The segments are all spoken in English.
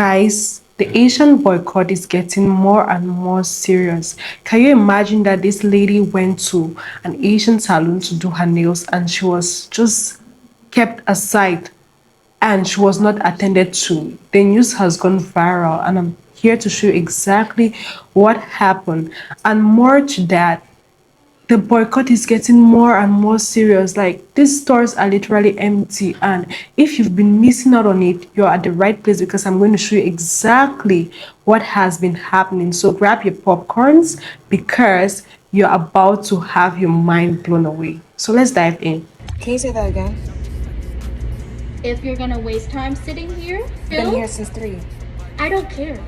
Guys, the Asian boycott is getting more and more serious. Can you imagine that this lady went to an Asian salon to do her nails and she was just kept aside and she was not attended to? The news has gone viral and I'm here to show you exactly what happened. And more to that, the boycott is getting more and more serious. Like, these stores are literally empty, and if you've been missing out on it, you're at the right place because I'm going to show you exactly what has been happening. So grab your popcorns because you're about to have your mind blown away. So let's dive in. Can you say that again? If you're gonna waste time sitting here, I've been here since 3. I don't care.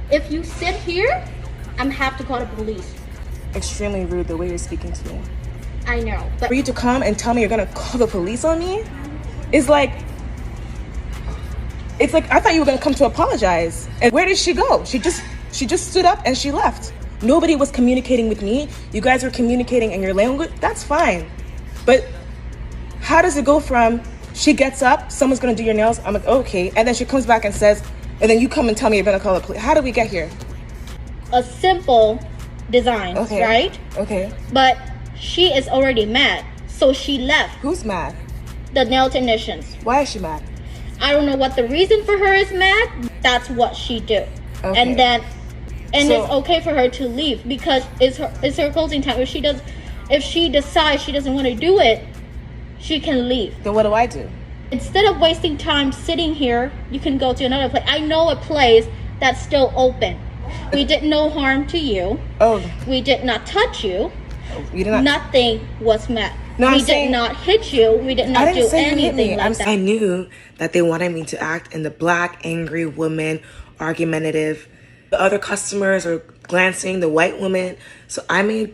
If you sit here, I'm have to call the police. Extremely rude the way you're speaking to me. I know, but For you to come and tell me you're gonna call the police on me is like, it's like I thought you were gonna come to apologize. And where did she go? She just stood up and she left. Nobody was communicating with me. You guys were communicating in your language. That's fine. But how does it go from she gets up, someone's gonna do your nails, I'm like, okay, and then she comes back and says, and then you come and tell me you're gonna call the police. How did we get here? a simple design, Okay. right? Okay. But she is already mad, so she left. Who's mad? The nail technicians. Why is she mad? I don't know what the reason for her is mad. That's what she do. Okay. And then, and So- it's okay for her to leave because it's her closing time. If she decides she doesn't want to do it, she can leave. Then what do I do? Instead of wasting time sitting here, you can go to another place. I know a place that's still open. We did no harm to you. Oh, We did not touch you. you did not. Nothing was met. No, I'm We saying- did not hit you. We did I not didn't do say you hit me. anything like that. I knew that they wanted me to act in the black, angry woman, argumentative. The other customers are glancing, the white woman. So I made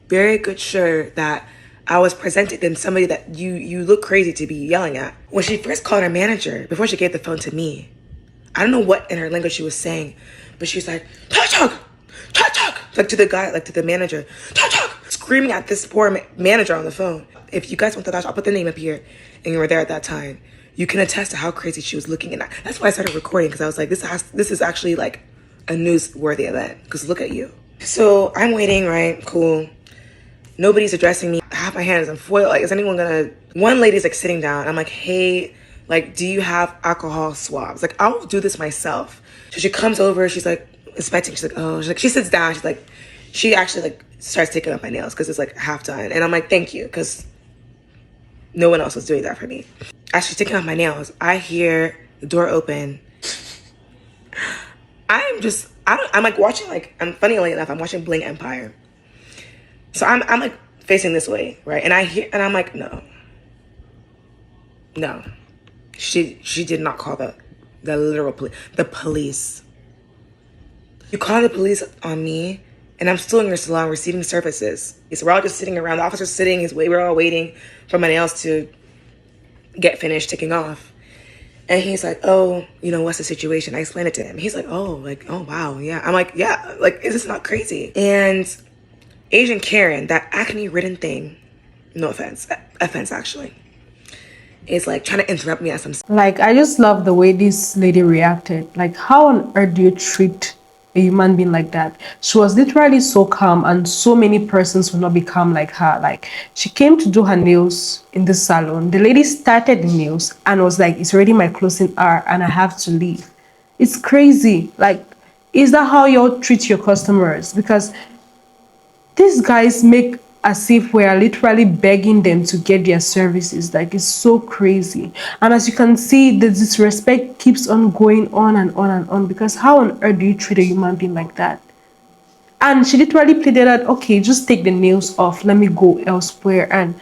very good sure that I was presented in somebody that you look crazy to be yelling at. When she first called her manager, before she gave the phone to me, I don't know what in her language she was saying, but she was like, "Chug, like to the guy, like to the manager, "Chug," screaming at this poor manager on the phone. If you guys want to, I'll put the name up here, and you were there at that time. You can attest to how crazy she was looking, and that's why I started recording, because I was like, this is actually like a newsworthy event. Because look at you. So I'm waiting, right? Cool. Nobody's addressing me. I have my hands in foil. Like, is anyone gonna? One lady's like sitting down. I'm like, hey, like, do you have alcohol swabs? Like, I'll do this myself. So she comes over. She's like inspecting. She's like, oh, she's like, she sits down. She's like, she actually like starts taking up my nails because it's like half done. And I'm like, thank you, because no one else was doing that for me. As she's taking off my nails, I hear the door open. I'm like watching, like, I'm funnily enough, I'm watching Bling Empire. So I'm like facing this way, right? And I'm like, no. She did not call the literal police. The police. You call the police on me, and I'm still in your salon receiving services. So we're all just sitting around. The officer's sitting. We're all waiting for my nails to get finished taking off. And he's like, oh, what's the situation? I explained it to him. He's like, oh, wow, yeah. I'm like, yeah, like, is this not crazy? And Asian Karen, that acne-ridden thing, no offense actually, is like trying to interrupt me as I'm. Like, I just love the way this lady reacted. Like, how on earth do you treat a human being like that? She was literally so calm, and so many persons will not be calm like her. Like, she came to do her nails in the salon. The lady started the nails and was like, it's already my closing hour and I have to leave. It's crazy. Like, is that how you treat your customers? Because these guys make as if we are literally begging them to get their services. Like, it's so crazy. And as you can see, the disrespect keeps on going on and on and on, because how on earth do you treat a human being like that? And she literally pleaded that, okay, just take the nails off, let me go elsewhere. And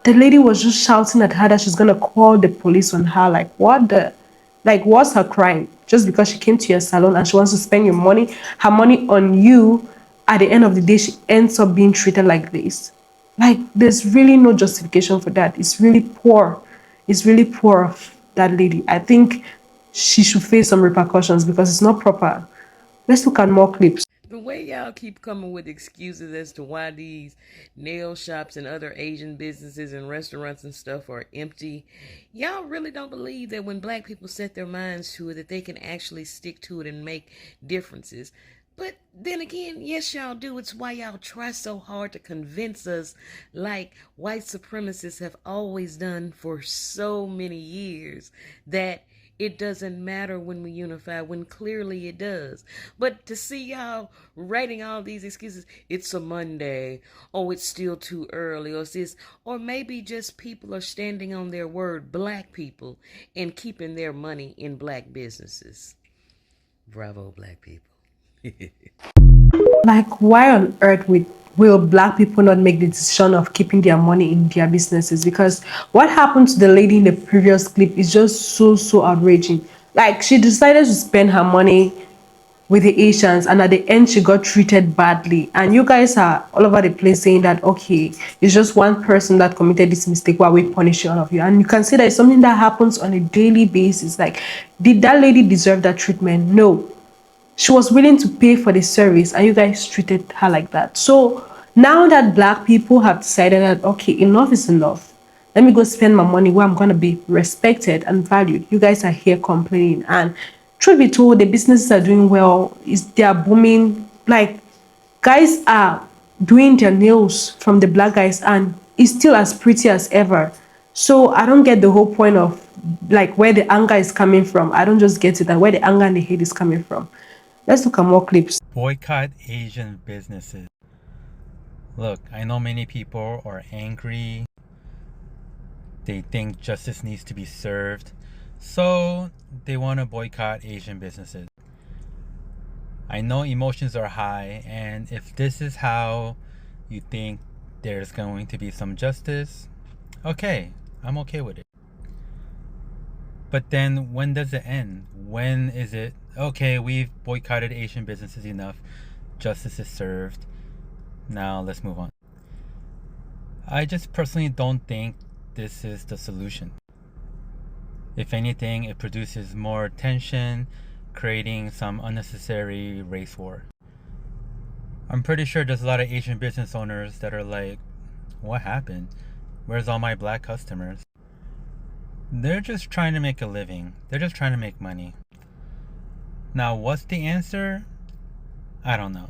the lady was just shouting at her that she's gonna call the police on her. Like, what's her crime? Just because she came to your salon and she wants to spend her money on you, at the end of the day, she ends up being treated like this. Like, there's really no justification for that. It's really poor. It's really poor of that lady. I think she should face some repercussions because it's not proper. Let's look at more clips. The way y'all keep coming with excuses as to why these nail shops and other Asian businesses and restaurants and stuff are empty, y'all really don't believe that when black people set their minds to it, that they can actually stick to it and make differences. But then again, yes, y'all do. It's why y'all try so hard to convince us, like white supremacists have always done for so many years, that it doesn't matter when we unify, when clearly it does. But to see y'all writing all these excuses, it's a Monday, oh, it's still too early, or it's this, or maybe just people are standing on their word, black people, and keeping their money in black businesses. Bravo, black people. Like, why on earth will black people not make the decision of keeping their money in their businesses? Because what happened to the lady in the previous clip is just so outraging. Like, she decided to spend her money with the Asians, and at the end she got treated badly, and you guys are all over the place saying that, okay, it's just one person that committed this mistake while we punish all of you. And you can see that it's something that happens on a daily basis. Like, did that lady deserve that treatment? No. She was willing to pay for the service, and you guys treated her like that. So now that black people have decided that, okay, enough is enough, let me go spend my money where I'm going to be respected and valued, you guys are here complaining. And truth be told, the businesses are doing well. They are booming. Like, guys are doing their nails from the black guys, and it's still as pretty as ever. So I don't get the whole point of, like, where the anger is coming from. I don't just get it, and where the anger and the hate is coming from. Let's look at more clips. Boycott Asian businesses. Look, I know many people are angry. They think justice needs to be served. So they want to boycott Asian businesses. I know emotions are high, and if this is how you think there's going to be some justice, okay, I'm okay with it. But then when does it end? When is it, okay, we've boycotted Asian businesses enough, justice is served, now let's move on? I just personally don't think this is the solution. If anything, it produces more tension, creating some unnecessary race war. I'm pretty sure there's a lot of Asian business owners that are like, what happened? Where's all my black customers? They're just trying to make a living. They're just trying to make money. Now, what's the answer? I don't know.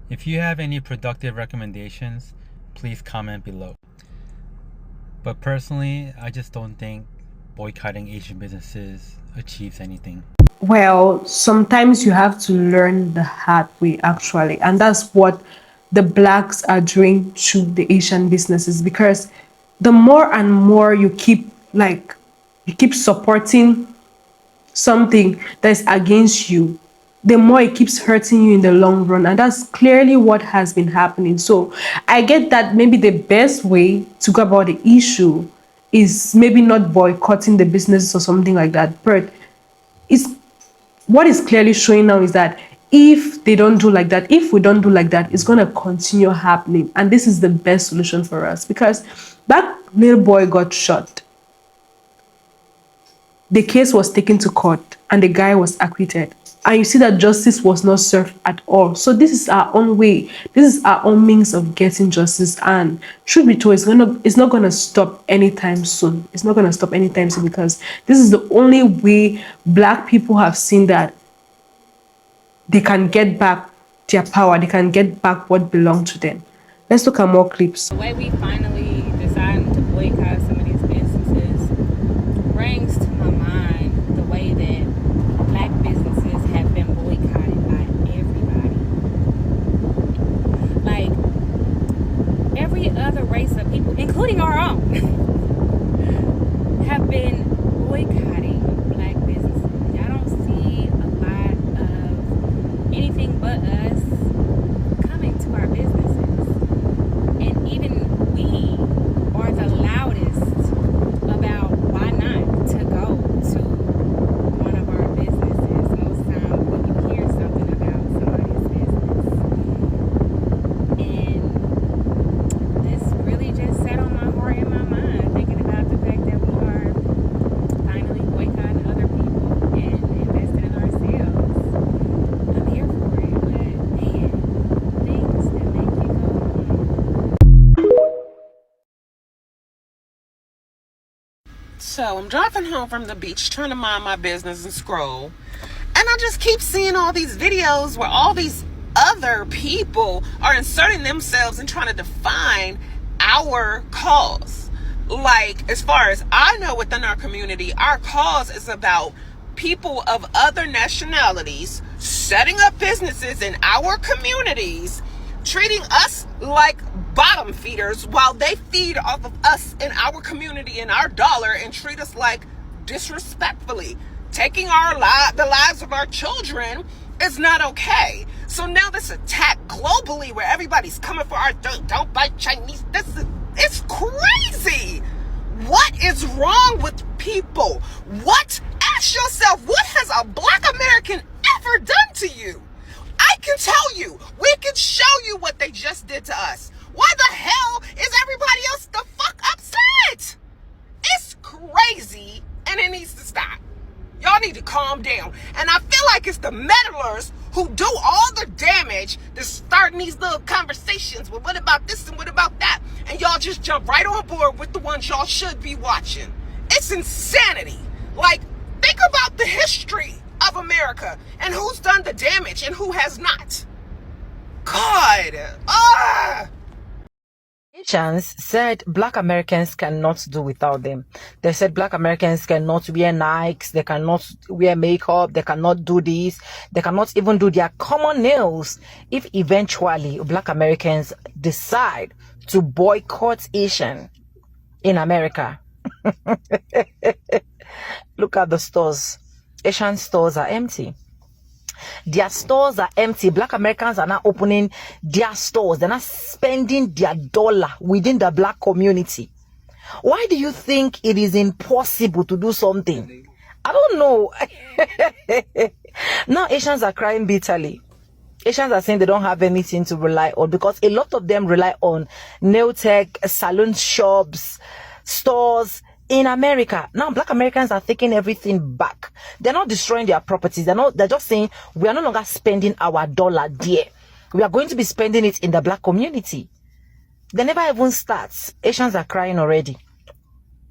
If you have any productive recommendations, please comment below. But personally, I just don't think boycotting Asian businesses achieves anything. Well, sometimes you have to learn the hard way, actually. And that's what the blacks are doing to the Asian businesses, because the more and more you keep supporting something that's against you, the more it keeps hurting you in the long run. And that's clearly what has been happening. So I get that maybe the best way to go about the issue is maybe not boycotting the business or something like that. But what is clearly showing now is that if they don't do like that, if we don't do like that, it's going to continue happening. And this is the best solution for us, because that little boy got shot. The case was taken to court and the guy was acquitted. And you see that justice was not served at all. So this is our own way. This is our own means of getting justice. And truth be told, it's not going to stop anytime soon. It's not going to stop anytime soon, because this is the only way black people have seen that they can get back their power. They can get back what belonged to them. Let's look at more clips. The way we finally decided to boycott some of these businesses brings to my mind the way that black businesses have been boycotted by everybody. Like, every other race of people, including our own, have been boycotting black businesses. Y'all don't see a lot of anything but us coming to our businesses. And even we are the loudest about why not to go to one of our businesses. Most times when you hear something about somebody's business. And this really just sat on my heart and my mind. So I'm driving home from the beach, trying to mind my business and scroll. And I just keep seeing all these videos where all these other people are inserting themselves and trying to define our cause. Like, as far as I know, within our community, our cause is about people of other nationalities setting up businesses in our communities, treating us like bottom feeders while they feed off of us in our community and our dollar and treat us like disrespectfully. Taking the lives of our children is not okay. So now this attack globally where everybody's coming for our don't bite Chinese, it's crazy. What is wrong with people? Ask yourself, what has a Black American ever done to you? I can tell you, we can show you what they just did to us. Why the hell is everybody else the fuck upset? It's crazy and it needs to stop. Y'all need to calm down. And I feel like it's the meddlers who do all the damage to starting these little conversations. Well, what about this and what about that? And y'all just jump right on board with the ones y'all should be watching. It's insanity. Like, think about the history of America and who's done the damage and who has not. God. Asians said Black Americans cannot do without them. They said Black Americans cannot wear Nikes, they cannot wear makeup, they cannot do this, they cannot even do their common nails if eventually Black Americans decide to boycott Asian in America. Look at the stores. Asian stores are empty. Their stores are empty. Black Americans are not opening their stores. They're not spending their dollar within the Black community. Why do you think it is impossible to do something? I don't know. Now Asians are crying bitterly. Asians are saying they don't have anything to rely on because a lot of them rely on nail tech, salon shops, stores in America. Now Black Americans are taking everything back. They're not destroying their properties. They're just saying we are no longer spending our dollar there. We are going to be spending it in the Black community. They never even start. Asians are crying already.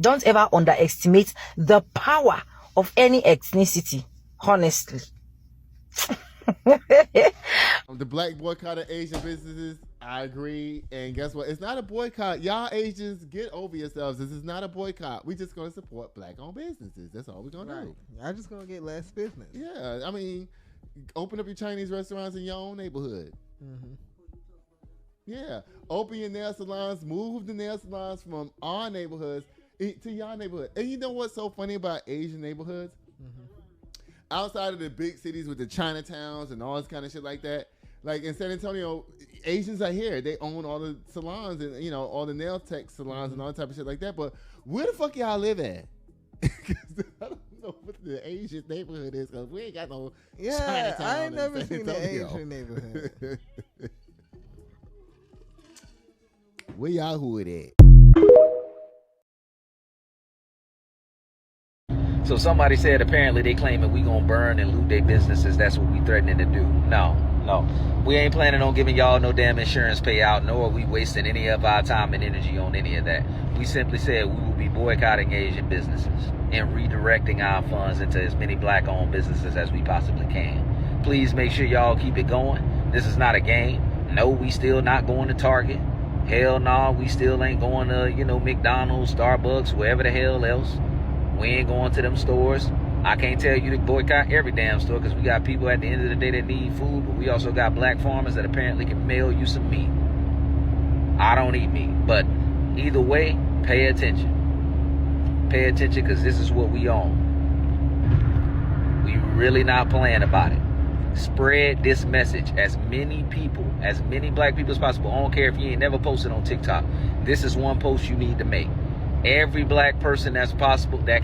Don't ever underestimate the power of any ethnicity, honestly. The Black Boycott of Asian businesses, I agree. And guess what? It's not a boycott. Y'all Asians, get over yourselves. This is not a boycott. We're just going to support Black-owned businesses. That's all we're going to do. Y'all just going to get less business. Yeah. I mean, open up your Chinese restaurants in your own neighborhood. Mm-hmm. Yeah. Open your nail salons. Move the nail salons from our neighborhoods to your neighborhood. And you know what's so funny about Asian neighborhoods? Mm-hmm. Outside of the big cities with the Chinatowns and all this kind of shit like that, like in San Antonio, Asians are here. They own all the salons and, you know, all the nail tech salons and all that type of shit like that. But where the fuck y'all live at? Because I don't know what the Asian neighborhood is because we ain't got no Chinatown. I ain't never seen the Asian neighborhood. Where y'all hood at? So somebody said apparently they claiming we gonna burn and loot their businesses. That's what we threatening to do. No. We ain't planning on giving y'all no damn insurance payout, nor are we wasting any of our time and energy on any of that. We simply said we will be boycotting Asian businesses and redirecting our funds into as many Black-owned businesses as we possibly can. Please make sure y'all keep it going. This is not a game. No, we still not going to Target. Hell no, we still ain't going to, McDonald's, Starbucks, wherever the hell else. We ain't going to them stores. I can't tell you to boycott every damn store because we got people at the end of the day that need food, but we also got Black farmers that apparently can mail you some meat. I don't eat meat, but either way, pay attention. Pay attention because this is what we own. We really not playing about it. Spread this message as many people, as many Black people as possible. I don't care if you ain't never posted on TikTok. This is one post you need to make. Every Black person that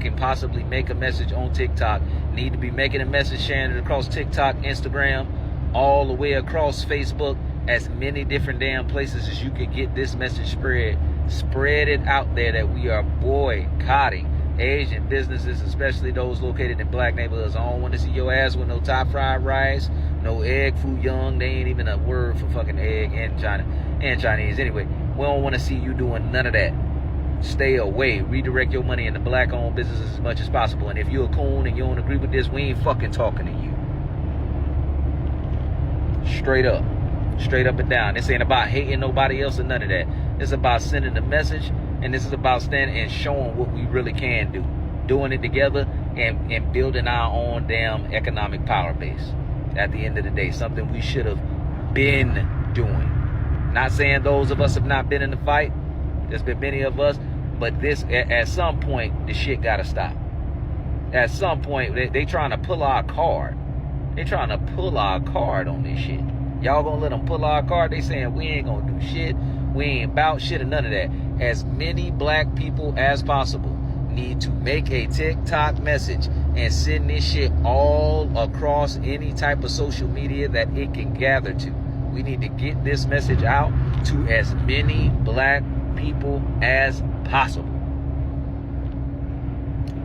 can possibly make a message on TikTok need to be making a message, sharing it across TikTok, Instagram, all the way across Facebook, as many different damn places as you can get this message spread. Spread it out there that we are boycotting Asian businesses, especially those located in Black neighborhoods. I don't want to see your ass with no top fried rice, no egg foo young. They ain't even a word for fucking egg in China and Chinese. Anyway, we don't want to see you doing none of that. Stay away. Redirect your money into black-owned businesses as much as possible. And if you're a coon and you don't agree with this, we ain't fucking talking to you. Straight up. Straight up and down. This ain't about hating nobody else or none of that. This is about sending a message, and this is about standing and showing what we really can do. Doing it together and building our own damn economic power base. At the end of the day, something we should have been doing. Not saying those of us have not been in the fight. There's been many of us, but this at some point the shit gotta stop. At some point they trying to pull our card. They trying to pull our card on this shit. Y'all gonna let them pull our card? They saying we ain't gonna do shit. We ain't about shit or none of that. As many black people as possible need to make a TikTok message and send this shit all across any type of social media that it can gather to. We need to get this message out to as many black people as possible.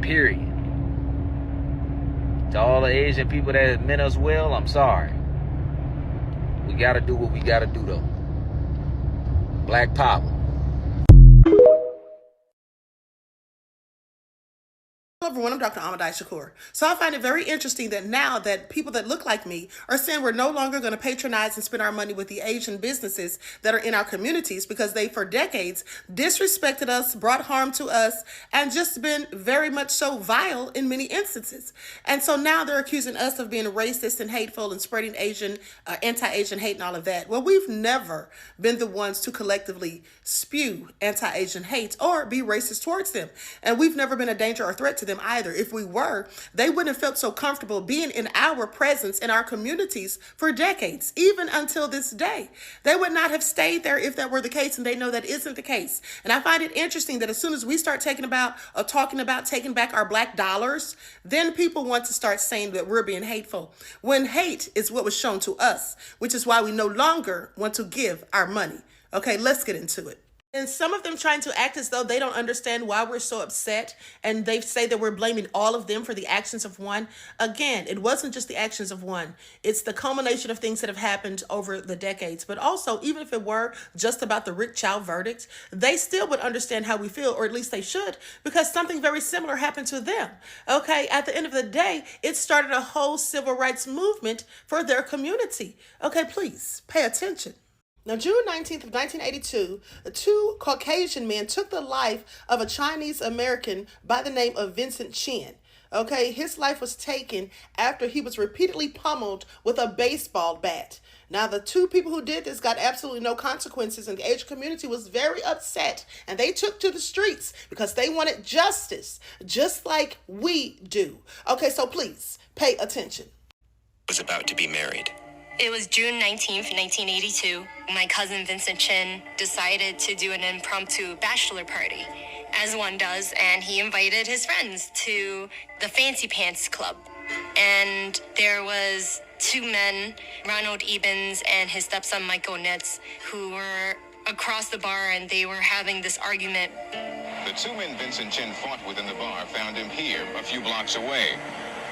Period. To all the Asian people that have meant us well, I'm sorry. We gotta do what we gotta do though. Black power. Hello everyone, I'm Dr. Amadai Shakur. So I find it very interesting that now that people that look like me are saying we're no longer going to patronize and spend our money with the Asian businesses that are in our communities because they, for decades, disrespected us, brought harm to us, and just been very much so vile in many instances. And so now they're accusing us of being racist and hateful and spreading anti-Asian hate and all of that. Well, we've never been the ones to collectively spew anti-Asian hate or be racist towards them. And we've never been a danger or threat to them either. If we were, they wouldn't have felt so comfortable being in our presence in our communities for decades, even until this day. They would not have stayed there if that were the case, and they know that isn't the case. And I find it interesting that as soon as we start talking about taking back our black dollars, then people want to start saying that we're being hateful, when hate is what was shown to us, which is why we no longer want to give our money. Okay, let's get into it. And some of them trying to act as though they don't understand why we're so upset, and they say that we're blaming all of them for the actions of one. Again, it wasn't just the actions of one. It's the culmination of things that have happened over the decades. But also, even if it were just about the Rick Chow verdict, they still would understand how we feel, or at least they should, because something very similar happened to them. Okay, at the end of the day, it started a whole civil rights movement for their community. Okay, please pay attention. Now, June 19th of 1982, two Caucasian men took the life of a Chinese American by the name of Vincent Chin. Okay, his life was taken after he was repeatedly pummeled with a baseball bat. Now, the two people who did this got absolutely no consequences, and the Asian community was very upset, and they took to the streets because they wanted justice, just like we do. Okay, so please pay attention. Was about to be married. It was June 19th, 1982. My cousin Vincent Chin decided to do an impromptu bachelor party, as one does, and he invited his friends to the Fancy Pants Club. And there was two men, Ronald Ebens and his stepson Michael Nitz, who were across the bar, and they were having this argument. The two men Vincent Chin fought with in the bar found him here, a few blocks away,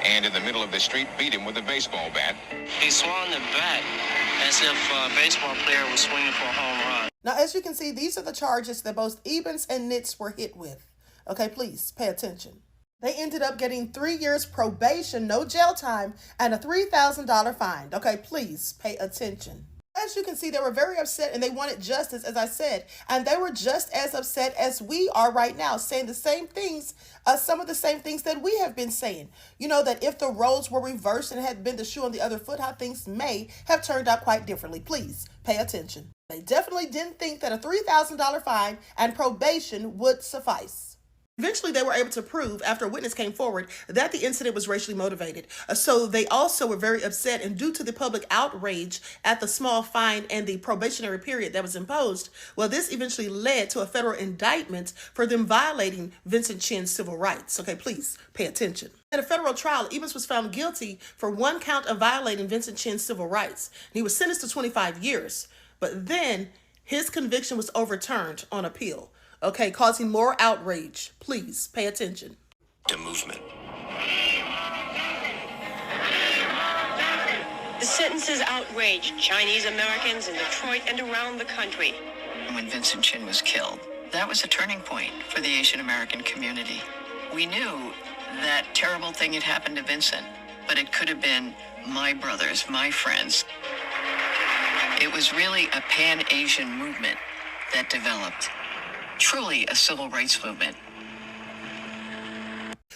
and in the middle of the street beat him with a baseball bat. He swung the bat as if a baseball player was swinging for a home run. Now, as you can see, these are the charges that both Ebens and Nitz were hit with. Okay, please pay attention. They ended up getting 3 years probation, no jail time, and a $3,000 fine. Okay, please pay attention. As you can see, they were very upset and they wanted justice, as I said. And they were just as upset as we are right now, saying the same things, some of the same things that we have been saying. You know, that if the roles were reversed and had been the shoe on the other foot, how things may have turned out quite differently. Please pay attention. They definitely didn't think that a $3,000 fine and probation would suffice. Eventually, they were able to prove, after a witness came forward, that the incident was racially motivated. So they also were very upset, and due to the public outrage at the small fine and the probationary period that was imposed, well, this eventually led to a federal indictment for them violating Vincent Chin's civil rights. Okay, please pay attention. At a federal trial, Ebens was found guilty for one count of violating Vincent Chin's civil rights. He was sentenced to 25 years, but then his conviction was overturned on appeal. Okay, causing more outrage. Please pay attention. The movement. The sentences outraged Chinese Americans in Detroit and around the country. When Vincent Chin was killed, That was a turning point for the Asian American community. We knew that terrible thing had happened to Vincent, but it could have been my brothers, my friends. It was really a pan-Asian movement that developed. Truly a civil rights movement.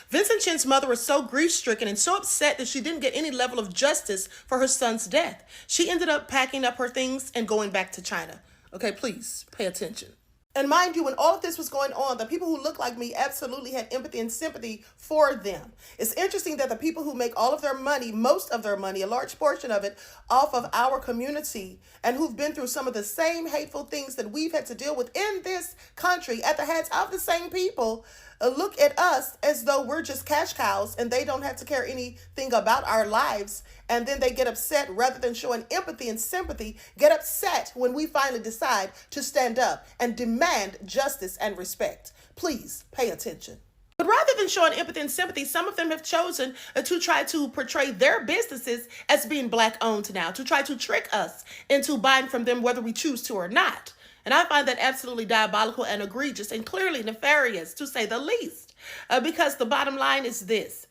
Vincent Chin's mother was so grief-stricken and so upset that she didn't get any level of justice for her son's death. She ended up packing up her things and going back to China. Okay, please pay attention. And mind you, when all of this was going on, the people who look like me absolutely had empathy and sympathy for them. It's interesting that the people who make all of their money, most of their money, a large portion of it, off of our community, and who've been through some of the same hateful things that we've had to deal with in this country at the hands of the same people, look at us as though we're just cash cows and they don't have to care anything about our lives. And then they get upset rather than showing empathy and sympathy, get upset when we finally decide to stand up and demand justice and respect. Please pay attention. But rather than showing empathy and sympathy, some of them have chosen to try to portray their businesses as being Black owned now, to try to trick us into buying from them whether we choose to or not. And I find that absolutely diabolical and egregious and clearly nefarious, to say the least, because the bottom line is this.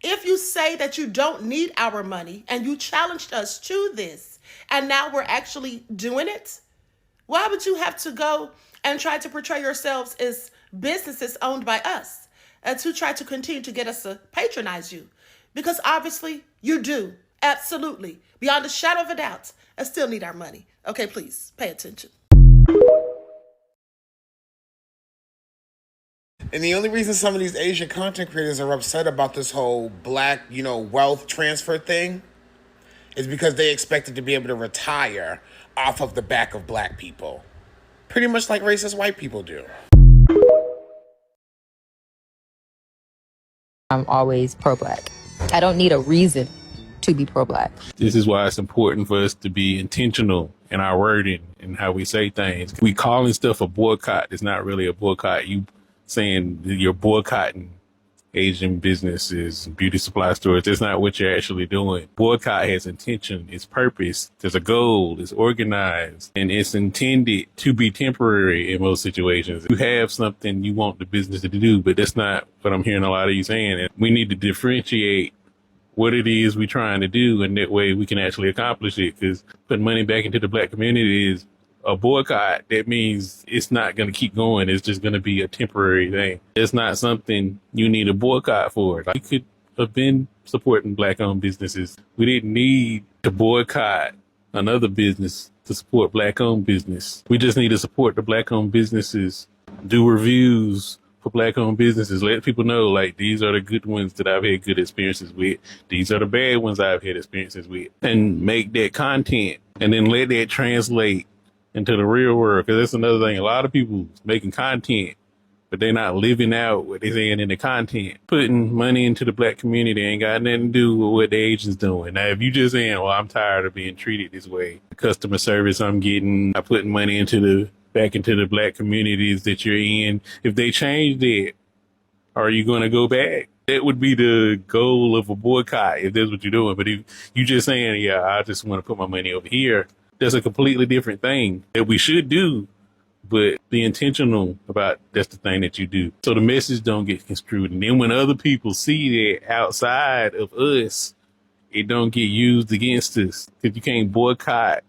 If you say that you don't need our money and you challenged us to this, and now we're actually doing it, why would you have to go and try to portray yourselves as businesses owned by us to try to continue to get us to patronize you? Because obviously you do, absolutely, beyond a shadow of a doubt, I still need our money. Okay, please pay attention. And the only reason some of these Asian content creators are upset about this whole Black, wealth transfer thing is because they expected to be able to retire off of the back of Black people. Pretty much like racist white people do. I'm always pro-Black. I don't need a reason to be pro-Black. This is why it's important for us to be intentional in our wording and how we say things. We calling stuff a boycott. It's not really a boycott. You saying you're boycotting Asian businesses, beauty supply stores. That's not what you're actually doing. Boycott has intention, it's purpose, there's a goal, it's organized, and it's intended to be temporary in most situations. You have something you want the business to do, but that's not what I'm hearing a lot of you saying. And we need to differentiate what it is we're trying to do, and that way we can actually accomplish it. Because putting money back into the Black community is a boycott. That means it's not going to keep going. It's just going to be a temporary thing. It's not something you need a boycott for. Like, we could have been supporting Black-owned businesses. We didn't need to boycott another business to support Black-owned business. We just need to support the Black-owned businesses, do reviews for Black-owned businesses, let people know, like, these are the good ones that I've had good experiences with. These are the bad ones I've had experiences with. And make that content and then let that translate into the real world. Because that's another thing. A lot of people making content, but they're not living out what they're saying in the content. Putting money into the Black community ain't got nothing to do with what the Asians doing. Now, if you just saying, well, I'm tired of being treated this way, the customer service I'm getting, I'm putting money back into the Black communities that you're in, if they change that, are you going to go back? That would be the goal of a boycott if that's what you're doing. But if you just saying, yeah, I just want to put my money over here, that's a completely different thing that we should do, but be intentional about that's the thing that you do. So the message don't get construed. And then when other people see that outside of us, it don't get used against us. Because you can't boycott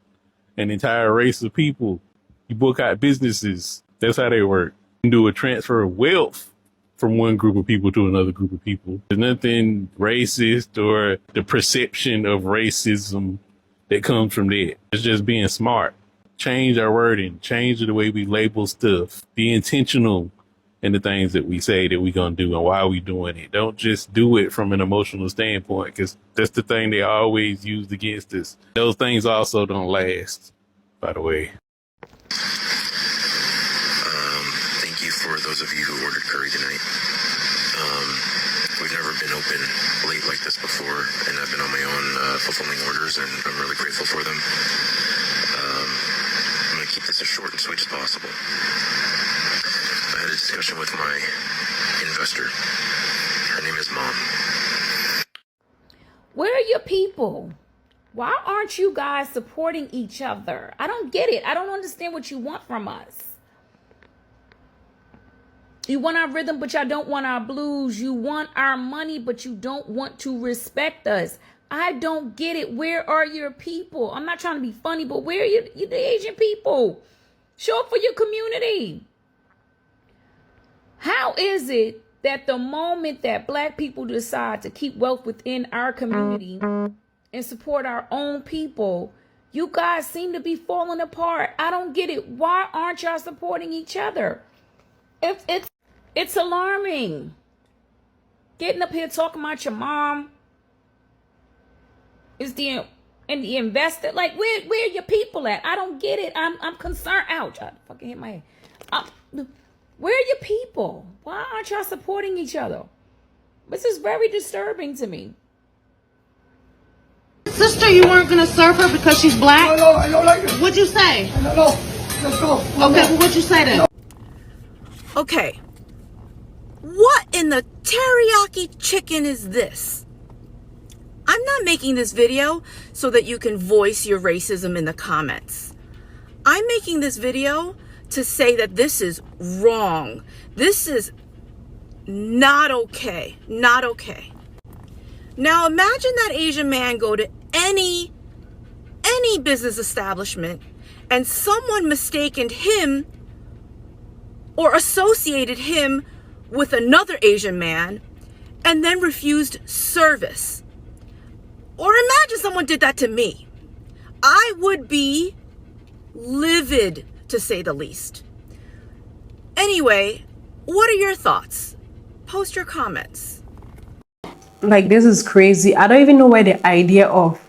an entire race of people. You boycott businesses. That's how they work. You can do a transfer of wealth from one group of people to another group of people. There's nothing racist or the perception of racism that comes from that. It's just being smart. Change our wording, change the way we label stuff, be intentional in the things that we say that we're going to do and why we doing it. Don't just do it from an emotional standpoint, because that's the thing they always used against us. Those things also don't last, by the way. Thank you for those of you who ordered curry tonight. We've never been open late like this before, and I've been on my own fulfilling orders, and I'm really grateful for them. I'm going to keep this as short and sweet as possible. I had a discussion with my investor. Her name is Mom. Where are your people? Why aren't you guys supporting each other? I don't get it. I don't understand what you want from us. You want our rhythm, but y'all don't want our blues. You want our money, but you don't want to respect us. I don't get it. Where are your people? I'm not trying to be funny, but where are you the Asian people? Show up for your community. How is it that the moment that Black people decide to keep wealth within our community and support our own people, you guys seem to be falling apart? I don't get it. Why aren't y'all supporting each other? It's alarming. Getting up here talking about your mom is the investor. Like, where your people at? I don't get it. I'm concerned. Ouch! I fucking hit my head. Where are your people? Why aren't y'all supporting each other? This is very disturbing to me. Sister, you weren't gonna serve her because she's black? No, I don't like it. What'd you say? No, let's go. Okay, well, what'd you say then? Okay. What in the teriyaki chicken is this? I'm not making this video so that you can voice your racism in the comments. I'm making this video to say that this is wrong. This is not okay. Not okay. Now imagine that Asian man go to any business establishment and someone mistaken him or associated him with another Asian man and then refused service. Or imagine someone did that to me. I would be livid, to say the least. Anyway, what are your thoughts? Post your comments. Like, this is crazy. I don't even know where the idea of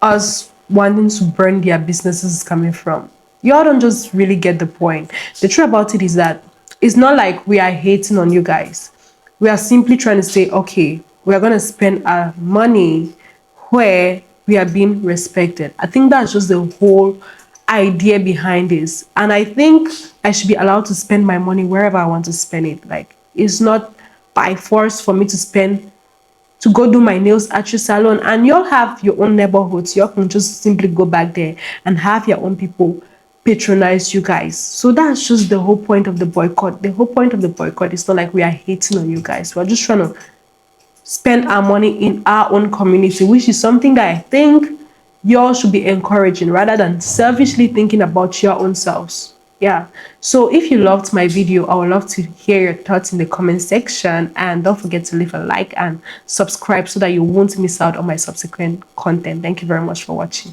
us wanting to burn their businesses is coming from. Y'all don't just really get the point. The truth about it is that it's not like we are hating on you guys. We are simply trying to say, okay, we are going to spend our money where we are being respected. I think that's just the whole idea behind this. And I think I should be allowed to spend my money wherever I want to spend it. Like, it's not by force for me to go do my nails at your salon. And y'all have your own neighborhoods. Y'all can just simply go back there and have your own people patronize you guys. So that's just the whole point of the boycott. The whole point of the boycott is not like we are hating on you guys. We're just trying to spend our money in our own community, which is something that I think y'all should be encouraging rather than selfishly thinking about your own selves. Yeah. So if you loved my video, I would love to hear your thoughts in the comment section, and don't forget to leave a like and subscribe so that you won't miss out on my subsequent content. Thank you very much for watching.